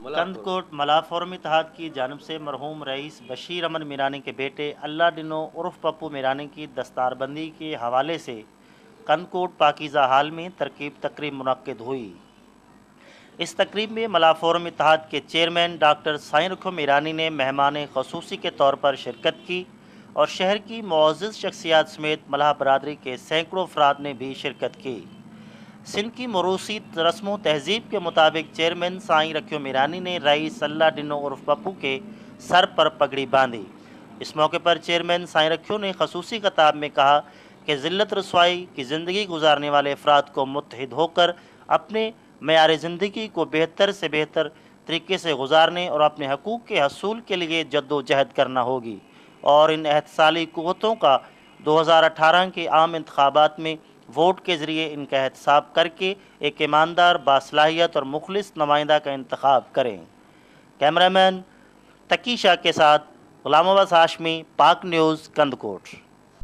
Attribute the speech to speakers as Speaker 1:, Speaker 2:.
Speaker 1: کندکوٹ ملا فورم اتحاد کی جانب سے مرحوم رئیس بشیر امن میرانی کے بیٹے اللہ ڈنو عرف پپو میرانی کی دستار بندی کے حوالے سے کندکوٹ پاکیزہ ہال میں تقریب منعقد ہوئی۔ اس تقریب میں ملا فورم اتحاد کے چیئرمین ڈاکٹر سائیں رکھو میرانی نے مہمان خصوصی کے طور پر شرکت کی اور شہر کی معزز شخصیات سمیت ملاح برادری کے سینکڑوں افراد نے بھی شرکت کی۔ سندھ کی موروثی رسم و تہذیب کے مطابق چیئرمین سائیں رکھیو میرانی نے رئیس اللہ ڈنو عرف پپو کے سر پر پگڑی باندھی۔ اس موقع پر چیئرمین سائیں رکھیو نے خصوصی خطاب میں کہا کہ ذلت رسوائی کی زندگی گزارنے والے افراد کو متحد ہو کر اپنے معیار زندگی کو بہتر سے بہتر طریقے سے گزارنے اور اپنے حقوق کے حصول کے لیے جد و جہد کرنا ہوگی اور ان احتسالی قوتوں کا 2018 کے عام انتخابات میں ووٹ کے ذریعے ان کا احتساب کر کے ایک ایماندار باصلاحیت اور مخلص نمائندہ کا انتخاب کریں۔ کیمرہ مین تقی شاہ کے ساتھ غلام عباس ہاشمی، پاک نیوز، کندکوٹ۔